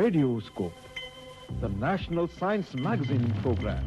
Radioscope, the National Science Magazine program.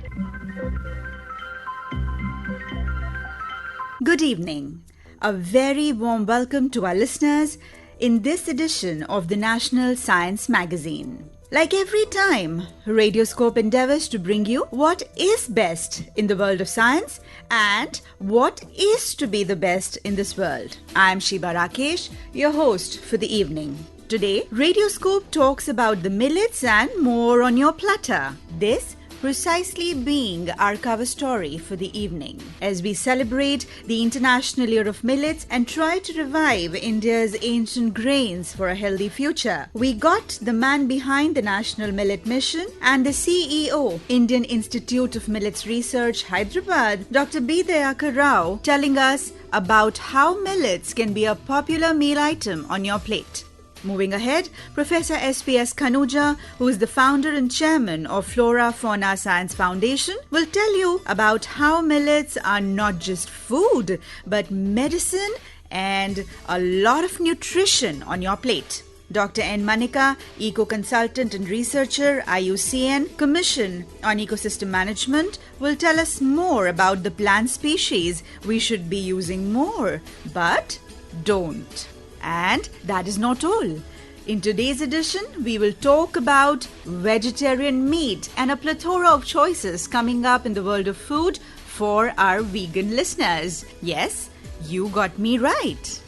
Good evening. A very warm welcome to our listeners in this edition of the National Science Magazine. Like every time, Radioscope endeavors to bring you what is best in the world of science and what is to be the best in this world. I am Shiba Rakesh, your host for the evening. Today, Radioscope talks about the millets and more on your platter. This precisely being our cover story for the evening, as we celebrate the International Year of Millets and try to revive India's ancient grains for a healthy future. We got the man behind the National Millet Mission and the CEO, Indian Institute of Millets Research, Hyderabad, Dr. B. Dayakar, telling us about how millets can be a popular meal item on your plate. Moving ahead, Professor S.P.S. Khanuja, who is the founder and chairman of Flora Fauna Science Foundation, will tell you about how millets are not just food, but medicine and a lot of nutrition on your plate. Dr. N. Manika, eco-consultant and researcher, IUCN, Commission on Ecosystem Management, will tell us more about the plant species we should be using more, but don't. And that is not all. In today's edition, we will talk about vegetarian meat and a plethora of choices coming up in the world of food for our vegan listeners. Yes, you got me right.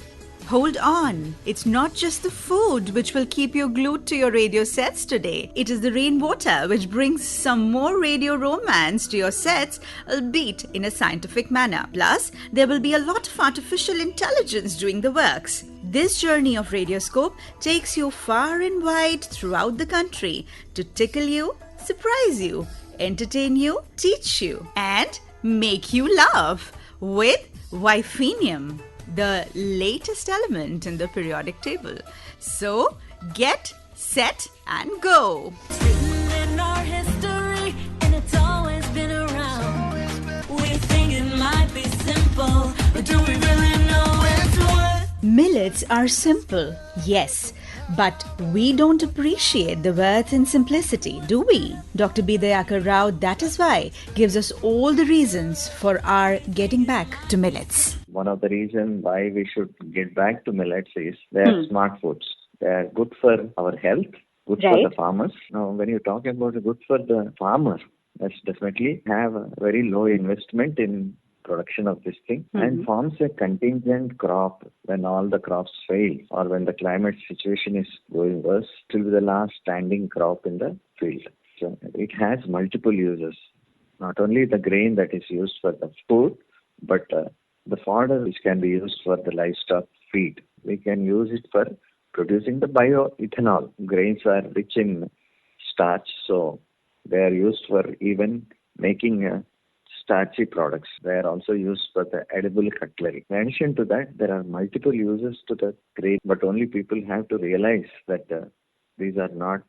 Hold on, it's not just the food which will keep you glued to your radio sets today. It is the rainwater which brings some more radio romance to your sets, albeit in a scientific manner. Plus, there will be a lot of artificial intelligence doing the works. This journey of Radioscope takes you far and wide throughout the country to tickle you, surprise you, entertain you, teach you, and make you laugh with Wifenium, the latest element in the periodic table. So, get, set, and go. It's written in our history, and it's always been around. We think it might be simple, but do we really know it's what? Millets are simple, yes, but we don't appreciate the worth in simplicity, do we? Dr. B. Dayakar Rao, that is why, gives us all the reasons for our getting back to millets. One of the reasons why we should get back to millets is they are smart foods. They are good for our health, good for the farmers. Now, when you talk about good for the farmer, that's definitely have a very low investment in production of this thing and forms a contingent crop when all the crops fail or when the climate situation is going worse, till the last standing crop in the field. So it has multiple uses. Not only the grain that is used for the food, but the fodder which can be used for the livestock feed. We can use it for producing the bioethanol. Grains are rich in starch, so they are used for even making starchy products. They are also used for the edible cutlery. In addition to that, there are multiple uses to the grain, but only people have to realize that these are not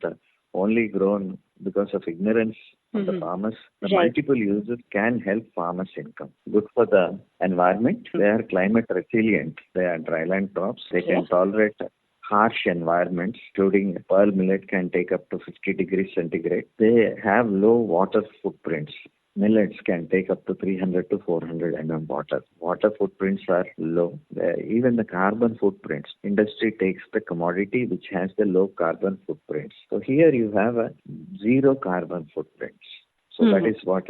only grown because of ignorance of the farmers. The multiple uses can help farmers' income. Good for the environment. They are climate resilient. They are dryland crops. They can tolerate harsh environments, including pearl millet can take up to 50 degrees centigrade. They have low water footprints. Millets can take up to 300 to 400 mm water. Water footprints are low. Even the carbon footprints. Industry takes the commodity which has the low carbon footprints. So here you have a zero carbon footprints. So that is what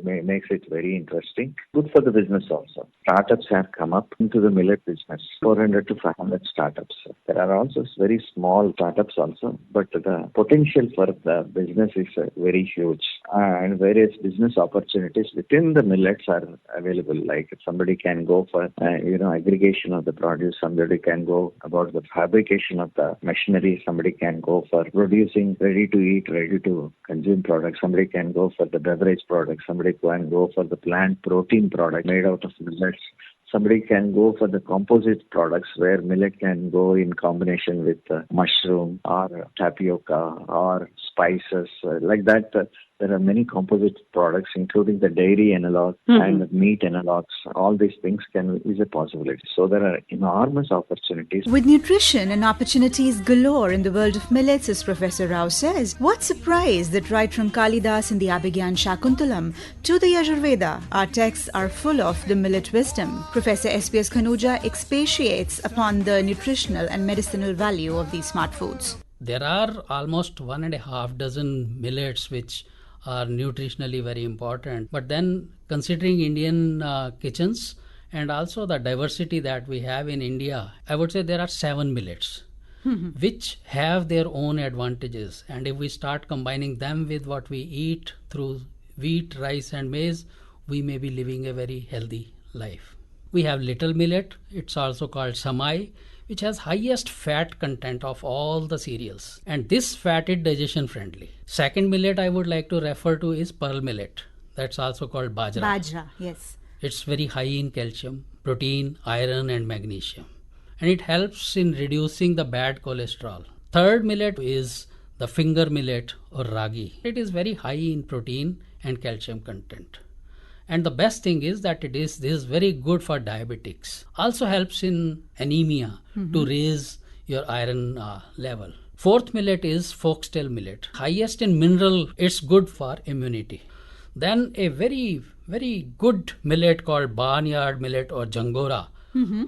makes it very interesting. Good for the business also. Startups have come up into the millet business, 400 to 500 startups. There are also very small startups also, but the potential for the business is very huge. And various business opportunities within the millets are available. Like somebody can go for, aggregation of the produce. Somebody can go about the fabrication of the machinery. Somebody can go for producing ready-to-eat, ready-to-consume products. Somebody can go for the beverage products. Somebody can go for the plant protein product made out of millets. Somebody can go for the composite products where millet can go in combination with mushroom or tapioca or spices. Like that, there are many composite products, including the dairy analog and the meat analogs. All these things is a possibility. So there are enormous opportunities. With nutrition and opportunities galore in the world of millets, as Professor Rao says, what surprise that right from Kalidas in the Abhigyan Shakuntalam to the Yajurveda, our texts are full of the millet wisdom. Professor S.P.S. Khanuja expatiates upon the nutritional and medicinal value of these smart foods. There are almost 1.5 dozen millets which are nutritionally very important. But then considering Indian kitchens and also the diversity that we have in India, I would say there are 7 millets which have their own advantages. And if we start combining them with what we eat through wheat, rice and maize, we may be living a very healthy life. We have little millet, it's also called samai, which has highest fat content of all the cereals. And this fat is digestion friendly. Second millet I would like to refer to is pearl millet. That's also called bajra. Bajra, yes. It's very high in calcium, protein, iron and magnesium. And it helps in reducing the bad cholesterol. Third millet is the finger millet or ragi. It is very high in protein and calcium content. And the best thing is that this is very good for diabetics. Also helps in anemia to raise your iron level. Fourth millet is foxtail millet. Highest in mineral, it's good for immunity. Then a very, very good millet called barnyard millet or jangora.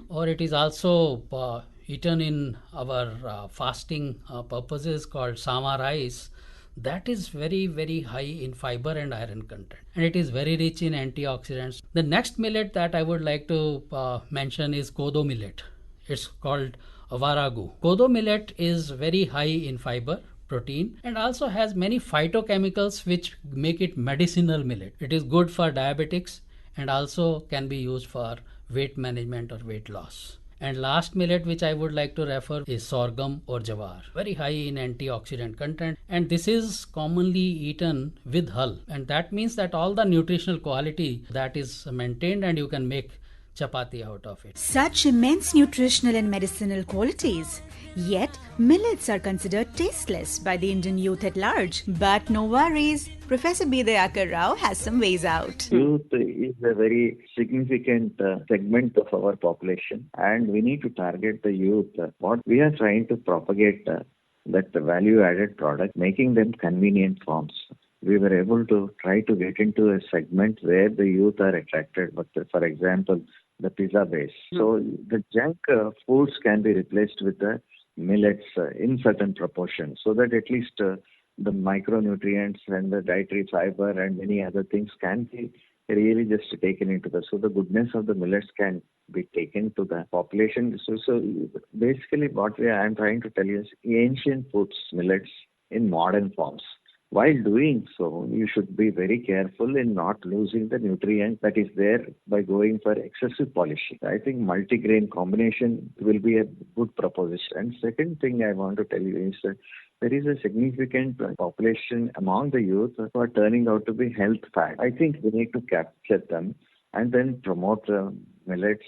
Or it is also eaten in our fasting purposes called sama rice. That is very, very high in fiber and iron content. And it is very rich in antioxidants. The next millet that I would like to mention is kodo millet. It's called avaragu. Kodo millet is very high in fiber, protein, and also has many phytochemicals which make it medicinal millet. It is good for diabetics and also can be used for weight management or weight loss. And last millet which I would like to refer is sorghum or jawar. Very high in antioxidant content, and this is commonly eaten with hull. And that means that all the nutritional quality that is maintained and you can make chapati out of it. Such immense nutritional and medicinal qualities. Yet, millets are considered tasteless by the Indian youth at large. But no worries, Professor B. Dayakar Rao has some ways out. Youth is a very significant segment of our population, and we need to target the youth. What we are trying to propagate that value-added product, making them convenient forms. We were able to try to get into a segment where the youth are attracted. But for example, the pizza base. So the junk foods can be replaced with the millets in certain proportions, so that at least the micronutrients and the dietary fiber and many other things can be really just taken into the, so the goodness of the millets can be taken to the population. So basically what I am trying to tell you is ancient foods, millets in modern forms. While doing so, you should be very careful in not losing the nutrient that is there by going for excessive polishing. I think multigrain combination will be a good proposition. And second thing I want to tell you is that there is a significant population among the youth who are turning out to be health fat. I think we need to capture them and then promote millets.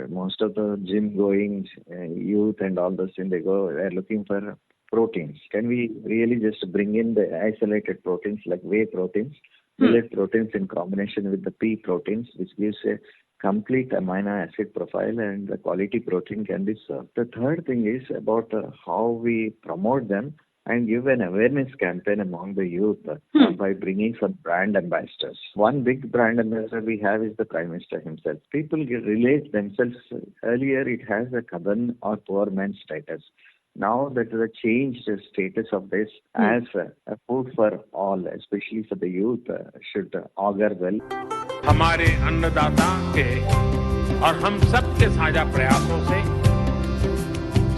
Most of the gym-going youth and all those things, they're looking for proteins. Can we really just bring in the isolated proteins like whey proteins, millet proteins in combination with the pea proteins, which gives a complete amino acid profile, and the quality protein can be served. The third thing is about how we promote them and give an awareness campaign among the youth by bringing some brand ambassadors. One big brand ambassador we have is the Prime Minister himself. People relate themselves. Earlier it has a Kadan or poor man status. Now that the changed status of this as a food for all, especially for the youth, should augur well. हमारे अन्नदाता के और हम सब के साझा प्रयासों से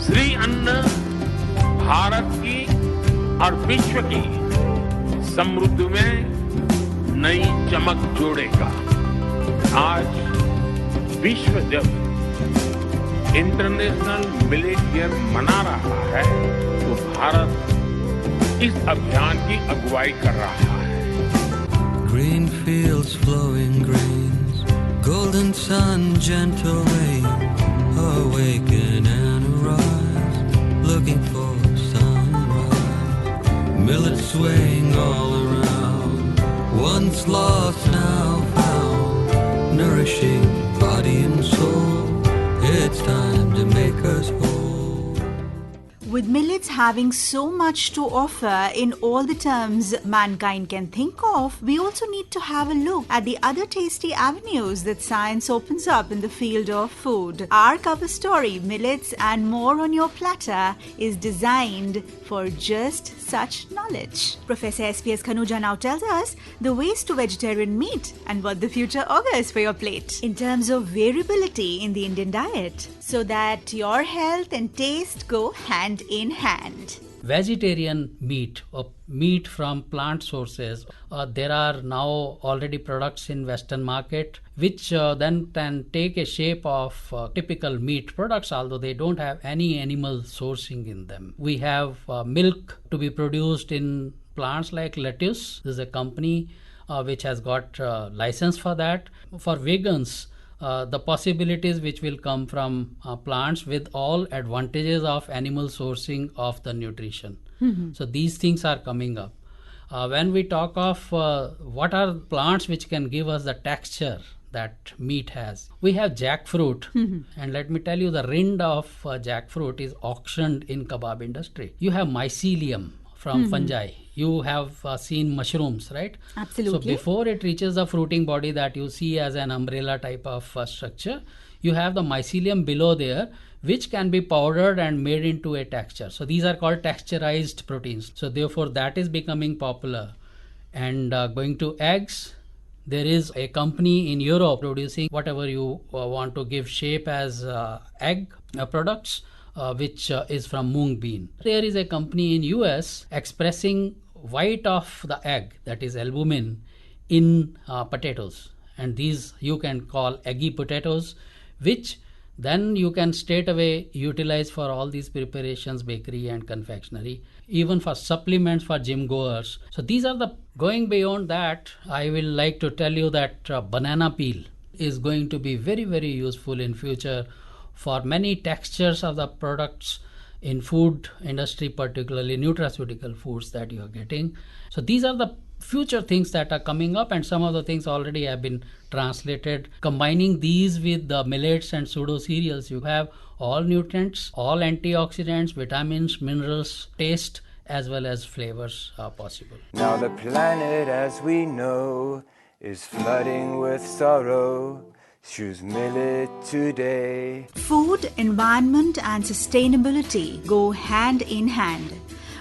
श्री अन्न भारत की और विश्व की समृद्धि में नई चमक जोड़ेगा। आज विश्व जब इंटरनेशनल मिलेट ईयर मना रहा है तो भारत इस अभियान की अगुवाई कर रहा है। Green fields, flowing grains, golden sun, gentle rain, awaken and arise, looking for sunrise, millet swaying all around, once lost, now found, nourishing body and soul. It's time to make us whole. With millets having so much to offer in all the terms mankind can think of, we also need to have a look at the other tasty avenues that science opens up in the field of food. Our cover story, Millets and More on Your Platter, is designed for just such knowledge. Professor SPS Khanuja now tells us the ways to vegetarian meat and what the future augurs for your plate in terms of variability in the Indian diet, so that your health and taste go hand in hand. Vegetarian meat or meat from plant sources, there are now already products in Western market which then can take a shape of typical meat products, although they don't have any animal sourcing in them. We have milk to be produced in plants like lettuce. This is a company which has got license for that. For vegans, the possibilities which will come from plants with all advantages of animal sourcing of the nutrition. So these things are coming up. When we talk of what are plants which can give us the texture that meat has, we have jackfruit. And let me tell you, the rind of jackfruit is auctioned in kebab industry. You have mycelium from fungi. You have seen mushrooms, right? Absolutely. So before it reaches the fruiting body that you see as an umbrella type of structure, you have the mycelium below there, which can be powdered and made into a texture. So these are called texturized proteins. So therefore that is becoming popular. And going to eggs, there is a company in Europe producing whatever you want to give shape as egg products, which is from mung bean. There is a company in US expressing white of the egg, that is albumin, in potatoes. And these you can call eggy potatoes, which then you can straight away utilize for all these preparations, bakery and confectionery, even for supplements for gym goers. So these are the, going beyond that, I will like to tell you that banana peel is going to be very, very useful in future for many textures of the products in food industry, particularly nutraceutical foods that you are getting. So these are the future things that are coming up, and some of the things already have been translated. Combining these with the millets and pseudo cereals, you have all nutrients, all antioxidants, vitamins, minerals, taste, as well as flavors are possible. Now the planet as we know is flooding with sorrow. Choose millet today. Food, environment and sustainability go hand in hand.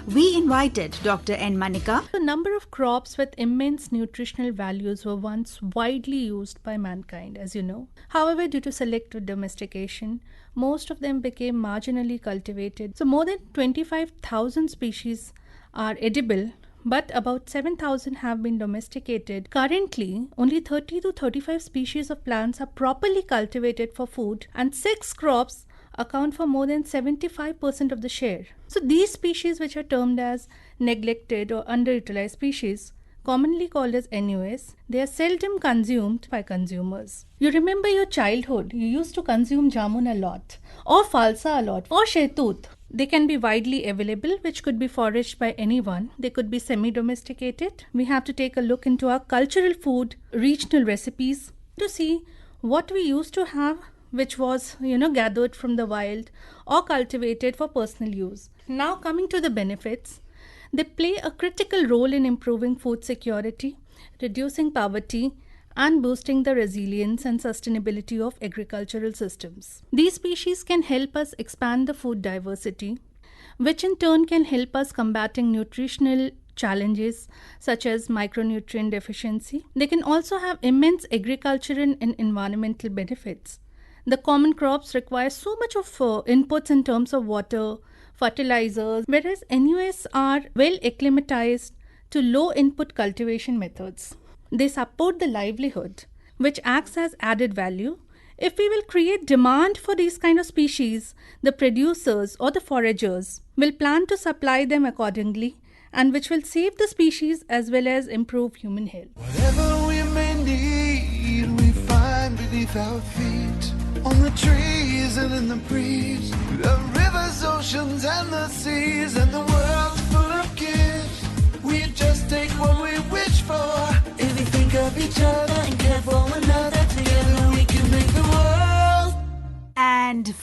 We invited Dr. N. Manika. A number of crops with immense nutritional values were once widely used by mankind, as you know. However, due to selective domestication, most of them became marginally cultivated. So more than 25,000 species are edible, but about 7,000 have been domesticated. Currently, only 30 to 35 species of plants are properly cultivated for food, and 6 crops account for more than 75% of the share. So these species, which are termed as neglected or underutilized species, commonly called as NUS, they are seldom consumed by consumers. You remember your childhood, you used to consume jamun a lot, or falsa a lot, or shaitut. They can be widely available, which could be foraged by anyone. They could be semi-domesticated. We have to take a look into our cultural food, regional recipes to see what we used to have, which was, gathered from the wild or cultivated for personal use. Now coming to the benefits, they play a critical role in improving food security, reducing poverty, and boosting the resilience and sustainability of agricultural systems. These species can help us expand the food diversity, which in turn can help us combating nutritional challenges such as micronutrient deficiency. They can also have immense agricultural and environmental benefits. The common crops require so much of inputs in terms of water, fertilizers, whereas NUS are well acclimatized to low input cultivation methods. They support the livelihood, which acts as added value. If we will create demand for these kind of species, the producers or the foragers will plan to supply them accordingly, and which will save the species as well as improve human health. Whatever we may need, we find beneath our feet, on the trees and in the breeze, the rivers, oceans and the seas, and the world's full of gifts. We just take what we wish for. Everything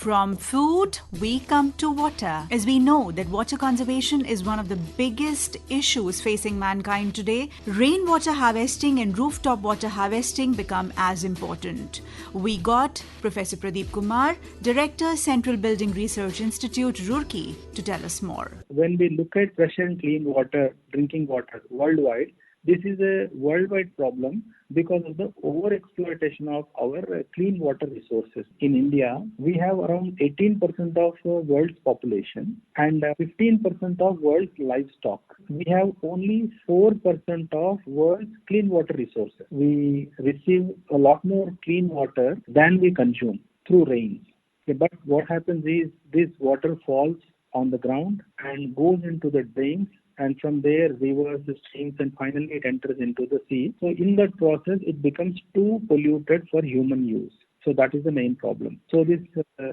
From food, we come to water. As we know that water conservation is one of the biggest issues facing mankind today, rainwater harvesting and rooftop water harvesting become as important. We got Professor Pradeep Kumar, Director, Central Building Research Institute, Roorkee, to tell us more. When we look at fresh and clean water, drinking water worldwide, this is a worldwide problem because of the over-exploitation of our clean water resources. In India, we have around 18% of world's population and 15% of world's livestock. We have only 4% of world's clean water resources. We receive a lot more clean water than we consume through rains. But what happens is this water falls on the ground and goes into the drains, and from there rivers, streams, and finally it enters into the sea. So in that process, it becomes too polluted for human use. So that is the main problem. So this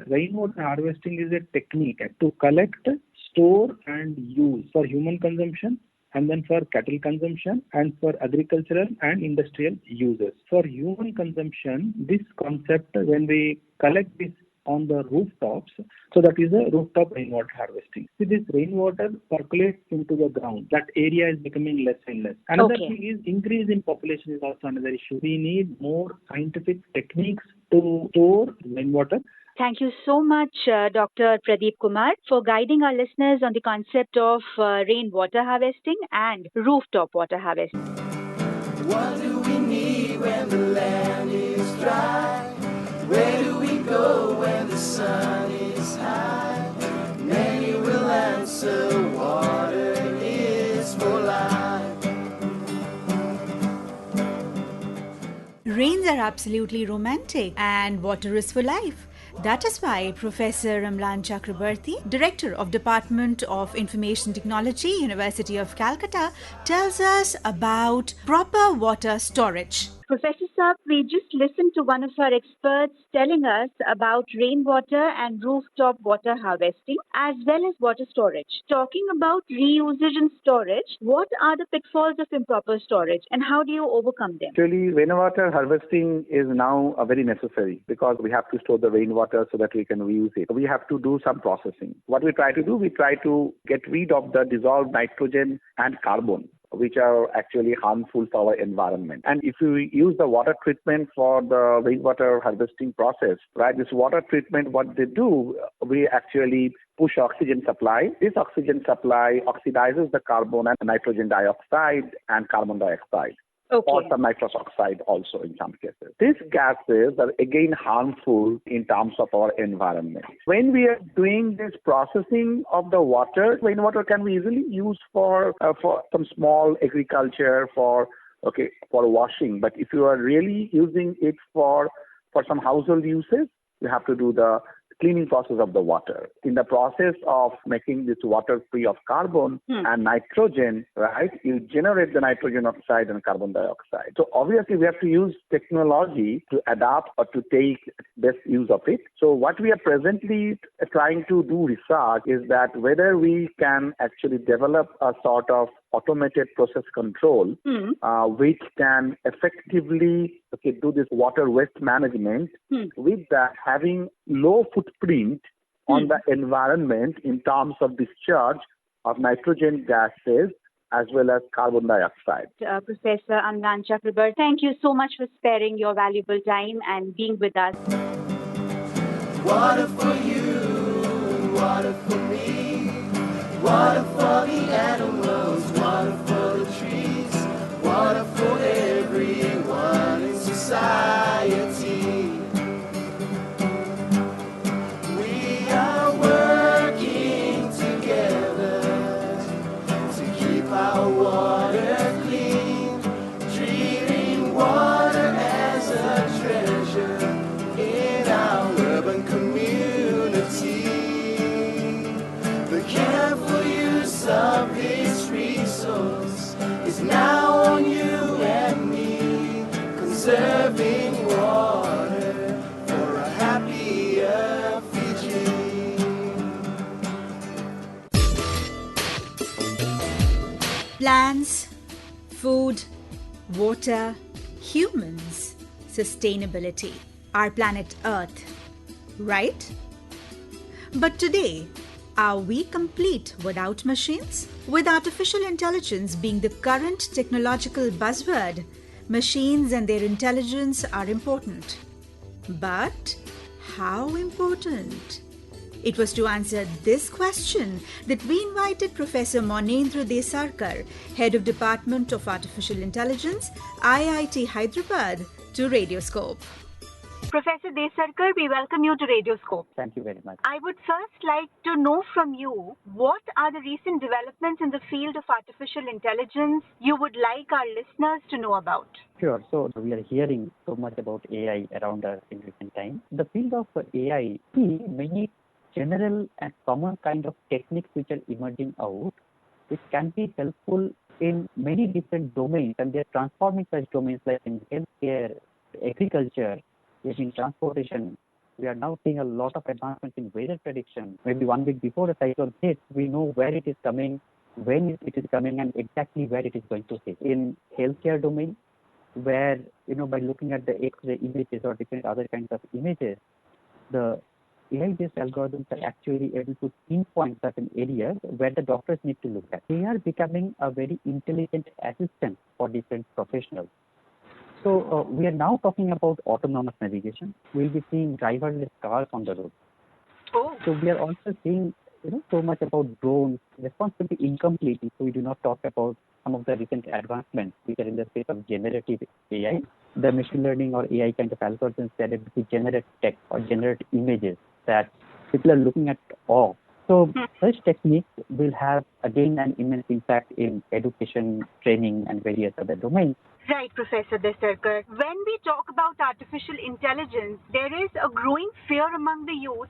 rainwater harvesting is a technique to collect, store and use for human consumption, and then for cattle consumption and for agricultural and industrial uses. For human consumption, this concept, when we collect this on the rooftops, so that is a rooftop rainwater harvesting. See, this rainwater percolates into the ground. That area is becoming less and less. Another thing is increase in population is also another issue. We need more scientific techniques to store rainwater. Thank you so much, Dr. Pradeep Kumar, for guiding our listeners on the concept of rainwater harvesting and rooftop water harvesting. What do we need when the land is dry? Where do we go when the sun is high? Many will answer, water is for life. Rains are absolutely romantic and water is for life. That is why Professor Amlan Chakraborty, Director of Department of Information Technology, University of Calcutta, tells us about proper water storage. Professor Saab, we just listened to one of our experts telling us about rainwater and rooftop water harvesting as well as water storage. Talking about reusage and storage, what are the pitfalls of improper storage and how do you overcome them? Actually, rainwater harvesting is now very necessary because we have to store the rainwater so that we can reuse it. We have to do some processing. What we try to do, we try to get rid of the dissolved nitrogen and carbon, which are actually harmful for our environment. And if you use the water treatment for the rainwater harvesting process, right, this water treatment, what they do, we actually push oxygen supply. This oxygen supply oxidizes the carbon and nitrogen dioxide and carbon dioxide. Or some nitrous oxide also in some cases. These gases are again harmful in terms of our environment. When we are doing this processing of the water, rainwater can be easily used for some small agriculture, for washing. But if you are really using it for some household uses, you have to do the cleaning process of the water. In the process of making this water free of carbon and nitrogen, right, you generate the nitrogen oxide and carbon dioxide. So obviously we have to use technology to adapt or to take best use of it. So what we are presently trying to do research is that whether we can actually develop a sort of automated process control which can effectively do this water waste management with that having low footprint on the environment in terms of discharge of nitrogen gases as well as carbon dioxide. Professor Amlan Chakraborty, thank you so much for sparing your valuable time and being with us. Water for you, water for me, water for the animals, water for the trees, water for everyone in society. We are working together to keep our water clean, treating water as a treasure in our urban community. The careful use of this resource is now on you and me, conserving water for a happier Fiji. Plants, food, water, humans, sustainability, our planet Earth, right? But today, are we complete without machines? With artificial intelligence being the current technological buzzword, machines and their intelligence are important. But how important? It was to answer this question that we invited Professor Monendra Dayakar, Head of Department of Artificial Intelligence, IIT Hyderabad, to Radioscope. Professor Dayakar, we welcome you to Radioscope. Thank you very much. I would first like to know from you, what are the recent developments in the field of artificial intelligence you would like our listeners to know about? Sure. So we are hearing so much about AI around us in recent times. The field of AI, many general and common kind of techniques which are emerging out, which can be helpful in many different domains, and they are transforming such domains like in healthcare, agriculture, in transportation. We are now seeing a lot of advancements in weather prediction. Maybe 1 week before a cyclone hits, we know where it is coming, when it is coming, and exactly where it is going to hit. In healthcare domain, where by looking at the X-ray images or different other kinds of images, the AI-based algorithms are actually able to pinpoint certain areas where the doctors need to look at. They are becoming a very intelligent assistant for different professionals. So we are now talking about autonomous navigation. We'll be seeing driverless cars on the road. So we are also seeing so much about drones. Responsibility incomplete if we do not talk about some of the recent advancements which are in the space of generative AI. The machine learning or AI kind of algorithms that are able to generate text or generate images that people are looking at awe. So such techniques will have again an immense impact in education, training, and various other domains. Right, Professor Dayakar. When we talk about artificial intelligence, there is a growing fear among the youth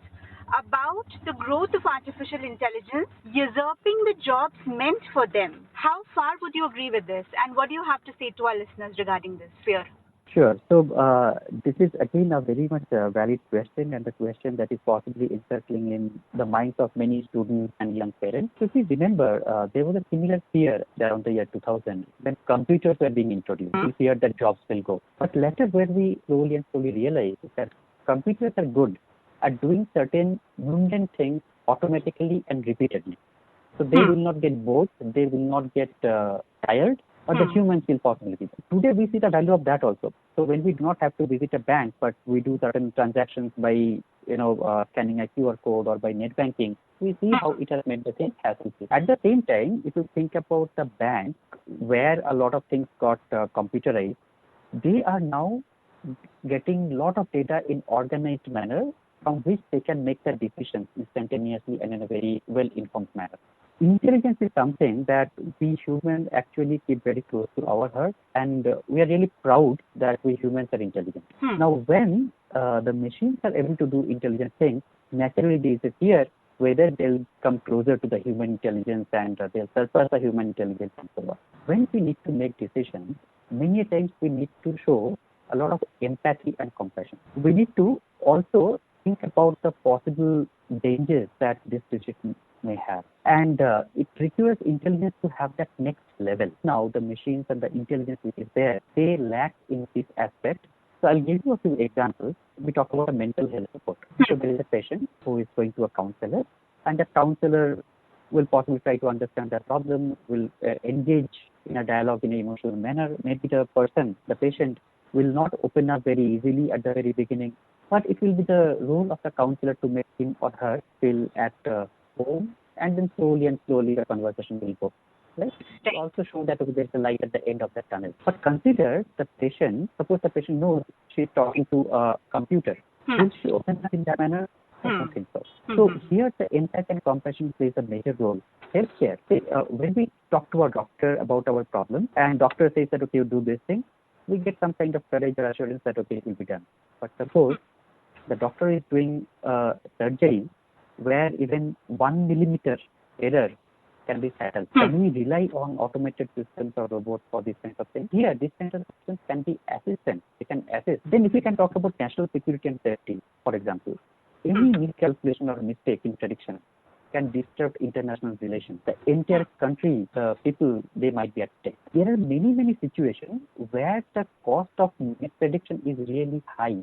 about the growth of artificial intelligence usurping the jobs meant for them. How far would you agree with this? And what do you have to say to our listeners regarding this fear? Sure. So this is again a very much valid question, and the question that is possibly encircling in the minds of many students and young parents. So if you remember, there was a similar fear around the year 2000 when computers were being introduced. We feared that jobs will go. But later, where we slowly realized that computers are good at doing certain mundane things automatically and repeatedly. So they will not get bored, they will not get tired, or the humans will possibly be there. Today we see the value of that also. So when we do not have to visit a bank, but we do certain transactions by scanning a QR code or by net banking, we see how it has made the thing hassle-free. At the same time, if you think about the bank where a lot of things got computerized, they are now getting a lot of data in organized manner from which they can make their decisions instantaneously and in a very well-informed manner. Intelligence is something that we humans actually keep very close to our heart, and we are really proud that we humans are intelligent. Now, when the machines are able to do intelligent things, naturally there is a fear whether they'll come closer to the human intelligence and they'll surpass the human intelligence and so on. When we need to make decisions, many times we need to show a lot of empathy and compassion. We need to also think about the possible dangers that this decision may have. And it requires intelligence to have that next level. Now, the machines and the intelligence which is there, they lack in this aspect. So I'll give you a few examples. We talk about a mental health support. So there is a patient who is going to a counselor, and the counselor will possibly try to understand their problem, will engage in a dialogue in an emotional manner. Maybe the person, the patient, will not open up very easily at the very beginning, but it will be the role of the counselor to make him or her feel at home, and then slowly the conversation will go. Right? To also show that there's a light at the end of the tunnel. But consider the patient, suppose the patient knows she's talking to a computer. Will she open up in that manner? I don't think so. So here the empathy and compassion plays a major role. Healthcare. When we talk to a doctor about our problem, and doctor says that, okay, you do this thing, we get some kind of courage or assurance that, okay, it will be done. But suppose the doctor is doing surgery where even 1 millimeter error can be settled. Can we rely on automated systems or robots for these kinds of things? Here, these kinds of systems can be assistants. They can assist. Then if we can talk about national security and safety, for example, any miscalculation or mistake in prediction can disrupt international relations. The entire country, the people, they might be at stake. There are many situations where the cost of misprediction is really high.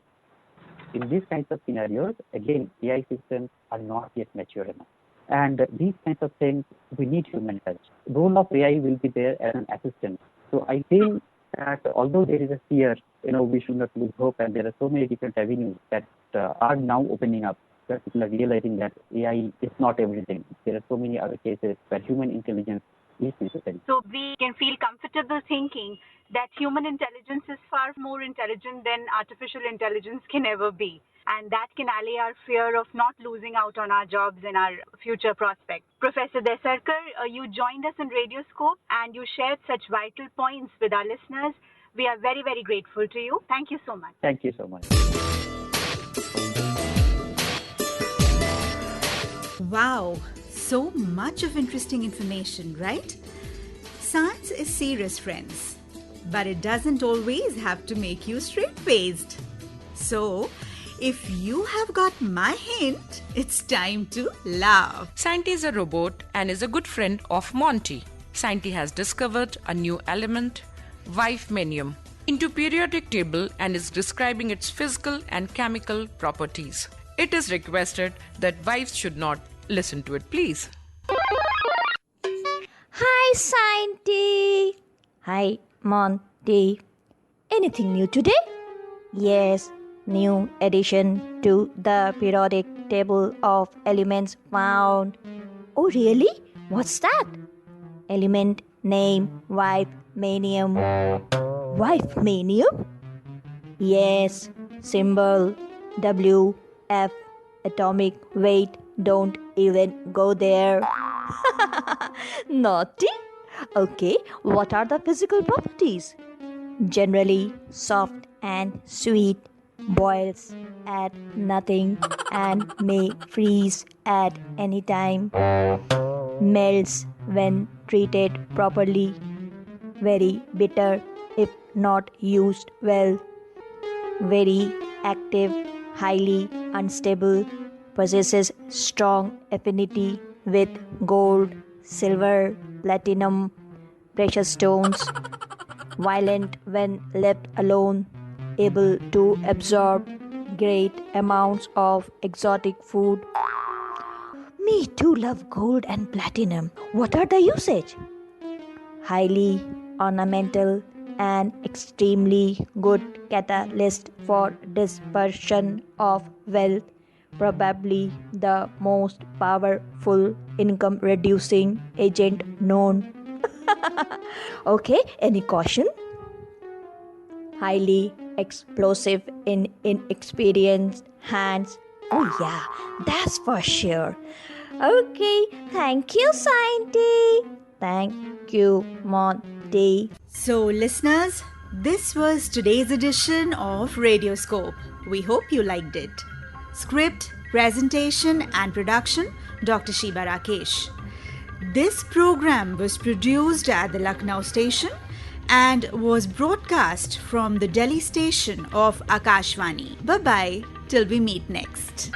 in these kinds of scenarios, again, AI systems are not yet mature enough. And these kinds of things, we need human touch. The role of AI will be there as an assistant. So I feel that although there is a fear, we should not lose hope, and there are so many different avenues that are now opening up. That people are realizing that AI is not everything. There are so many other cases where human intelligence is necessary. So we can feel comfortable thinking that human intelligence is far more intelligent than artificial intelligence can ever be. And that can allay our fear of not losing out on our jobs and our future prospects. Professor Dayakar, you joined us in Radioscope and you shared such vital points with our listeners. We are very, very grateful to you. Thank you so much. Thank you so much. Wow, so much of interesting information, right? Science is serious, friends, but it doesn't always have to make you straight-faced. So, if you have got my hint, it's time to laugh. Scienty is a robot and is a good friend of Monty. Scienty has discovered a new element, wifemanium, into periodic table and is describing its physical and chemical properties. It is requested that wives should not listen to it, please. Hi, Scienty. Hi, Monty. Anything new today? Yes, new addition to the periodic table of elements found. Oh, really? What's that? Element name wifemanium. Wifemanium? Yes, symbol WF, atomic weight. Don't even go there. Naughty? Okay, what are the physical properties? Generally soft and sweet, boils at nothing and may freeze at any time, melts when treated properly, very bitter if not used well, very active, highly unstable, possesses strong affinity with gold, silver, platinum, precious stones, violent when left alone, able to absorb great amounts of exotic food. Me too love gold and platinum. What are the usage? Highly ornamental and extremely good catalyst for dispersion of wealth. Probably the most powerful income-reducing agent known. Okay, any caution? Highly explosive in inexperienced hands. Oh yeah, that's for sure. Okay, thank you, Scienty. Thank you, Monty. So, listeners, this was today's edition of Radioscope. We hope you liked it. Script, presentation and production, Dr. Shiba Rakesh. This program was produced at the Lucknow station and was broadcast from the Delhi station of Akashvani. Bye-bye till we meet next.